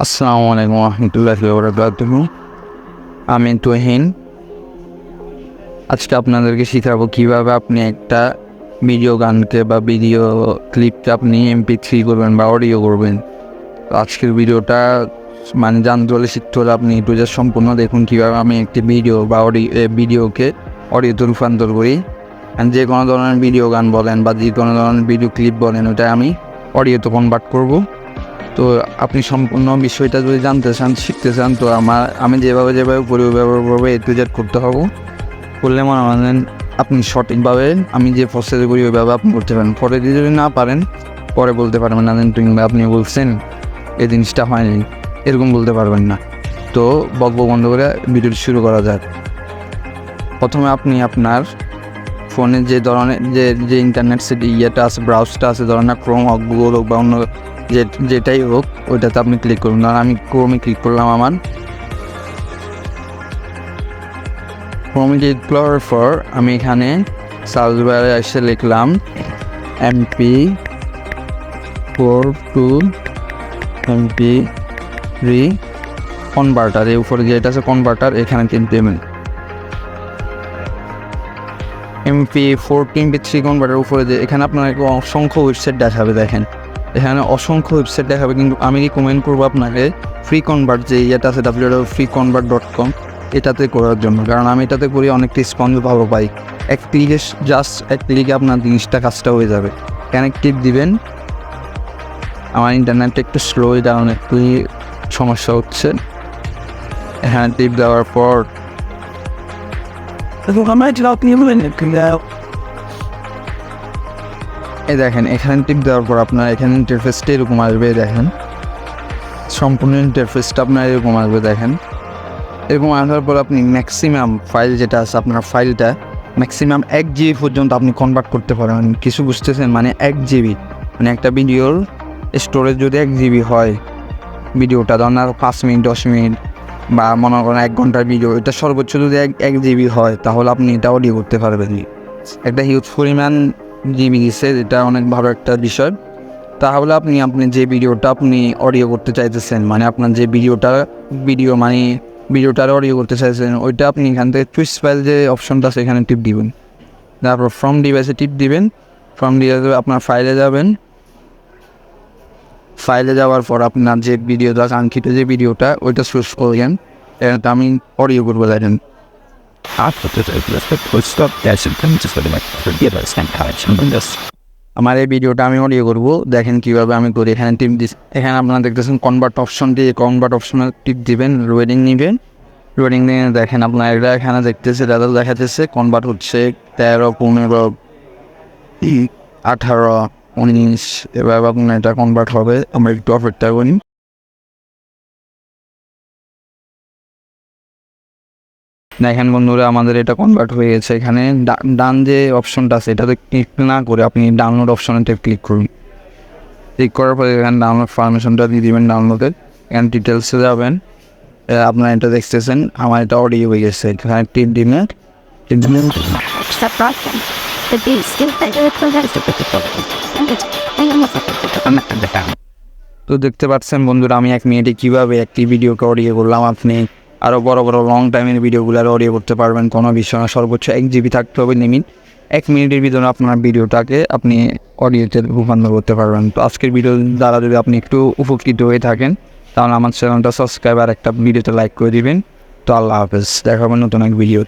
আসসালামু আলাইকুম রহমতুল্লাহি ওয়া বারাকাতুহু। আমি তুহিন। আজকে আপনাদেরকে শেখাবো কীভাবে আপনি একটা ভিডিও গানকে বা ভিডিও ক্লিপকে আপনি MP3 করবেন বা অডিও করবেন। তো আজকের ভিডিওটা জানতে হলে শিখতে হলে আপনি একটু সম্পূর্ণ দেখুন কীভাবে আমি একটি ভিডিও বা ভিডিওকে অডিওতে রূপান্তর করি। যে কোনো ধরনের ভিডিও গান বলেন বা যে কোনো ধরনের ভিডিও ক্লিপ বলেন, ওটা আমি অডিওতে কনভার্ট করব। তো আপনি সম্পূর্ণ বিষয়টা যদি জানতে চান, শিখতে চান, তো আমি যেভাবে করি ওইভাবে A to Z করতে হবে। করলে মনে করেন আপনি সঠিকভাবে আমি যে প্রসেস করি ওইভাবে আপনি করতে পারেন। পরে যদি না পারেন, পরে বলতে পারবেন না কিংবা আপনি বলছেন এই জিনিসটা হয়নি, এরকম বলতে পারবেন না। তো বন্ধ করে ভিডিওটি শুরু করা যাক। প্রথমে আপনি আপনার ফোনে যে ধরনের যে ইন্টারনেট ইয়েটা আছে, ব্রাউজারটা আছে, ধরেন ক্রোম হোক, গুগল হোক বা অন্য যেটাই হোক, ওইটাতে আপনি ক্লিক করুন। ধরেন আমি ক্রোমে ক্লিক করলাম। আমার ক্রোমে ক্লিক করার পর আমি এখানে সার্চ বারে এসে লিখলাম MP4 কনভার্টার। এর উপরে যেটা আছে কনভার্টার, এখানে দেবেন MP4 MP3 কনভার্টার উপরে যে এখানে আপনার অসংখ্য ওয়েবসাইট দেখাবে। দেখেন এখানে অসংখ্য ওয়েবসাইট দেখাবে, কিন্তু আমি রিকমেন্ড করবো আপনাকে ফ্রি কনভার্ট যে ইয়েটা আছে www.freeconvert.com, এটাতে করার জন্য। কারণ আমি এটাতে করি অনেক রেসপন্স ভালো পাই। এক ক্লিকে আপনার জিনিসটা কাজটা হয়ে যাবে। কানেক্টিভ দিবেন। আমার ইন্টারনেটটা একটু স্লো ডাউন, একটু সমস্যা হচ্ছে। এখানে টিপ দেওয়ার পর এই দেখেন এখানে টিপ দেওয়ার পর আপনার এখানে ইন্টারফেসটা এরকম আসবে। দেখেন সম্পূর্ণ ইন্টারফেসটা আপনার এরকম আসবে। দেখেন এরকম আসার পর আপনি ম্যাক্সিমাম ফাইল যেটা আছে, আপনার ফাইলটা ম্যাক্সিমাম 1 GB পর্যন্ত আপনি কনভার্ট করতে পারেন। কিছু বুঝতেছেন? 1 GB, একটা ভিডিওর স্টোরেজ যদি 1 GB হয়, ভিডিওটা ধরেন আর 5 মিনিট 10 মিনিট বা মনে করেন 1 ঘন্টার ভিডিও, এটা সর্বোচ্চ যদি 1 GB হয়, তাহলে আপনি এটা অডিও করতে পারবেন। একটা হিউজ পরিমাণ জিবি দিচ্ছে, এটা অনেক ভালো একটা বিষয়। তাহলে আপনি যে ভিডিওটা আপনি অডিও করতে চাইতেছেন, আপনার যে ভিডিওটার অডিও করতে চাইছেন, ওইটা আপনি এখান থেকে চুইস ফাইল যে অপশনটা আছে এখানে টিপ দিবেন। তারপর ফ্রম ডিভাইসে টিপ দিবেন। ফ্রম ডিভাইসে আপনার ফাইলে যাবেন। ফাইলে যাওয়ার পর আপনার যে ভিডিওটা কাঙ্ক্ষিত যে ভিডিওটা, ওইটা চুজ করবেন। এটা আমি অডিও করবো। দেখেন আমার এই ভিডিওটা আমি অডিও করবো। দেখেন কীভাবে আমি করি। এখানে টিপ দিচ্ছি। এখানে আপনারা দেখতেছেন কনভার্ট অপশন দিয়ে কনভার্ট অপশনে টিপ দিবেন। লোডিং নেবেন। লোডিং নিয়ে দেখেন আপনার এটা এখানে দেখতেছে, দাদা দেখাতেছে কনভার্ট হচ্ছে 13, 15, 18, 19, এভাবে আপনার এটা কনভার্ট হবে। আমরা একটু অপেক্ষা করি। দেখেন বন্ধুরা, আমাদের এটা কনভার্ট হয়ে গেছে। এখানে ডান যে অপশনটা আছে, এটাতে ক্লিক না করে আপনি ডাউনলোড অপশনটা ক্লিক করুন। ক্লিক করার পরে এখানে ডাউনলোড পারমিশনটা দিয়ে দেবেন। ডাউনলোডের এখানে ডিটেলসে যাবেন। আপনারা এটা দেখতেছেন আমার এটা অডিও হয়ে গেছে। এখানে টিপ দিবেন। তো দেখতে পাচ্ছেন বন্ধুরা, আমি 1 মিনিটে কীভাবে একটি ভিডিওকে অডিও করলাম। আপনি আরও বড় লং টাইমের ভিডিওগুলো অডিও করতে পারবেন, কোনো বিষয় না। সর্বোচ্চ 1 GB থাকতে হবে লিমিট। 1 মিনিটের ভিতরে আপনার ভিডিওটাকে আপনি অডিওতে রূপান্তর করতে পারবেন। তো আজকের ভিডিও দ্বারা যদি আপনি একটু উপকৃত হয়ে থাকেন, তাহলে আমার চ্যানেলটা সাবস্ক্রাইব আর একটা ভিডিওতে লাইক করে দিবেন। তো আল্লাহ হাফেজ, দেখা হবে নতুন এক ভিডিও।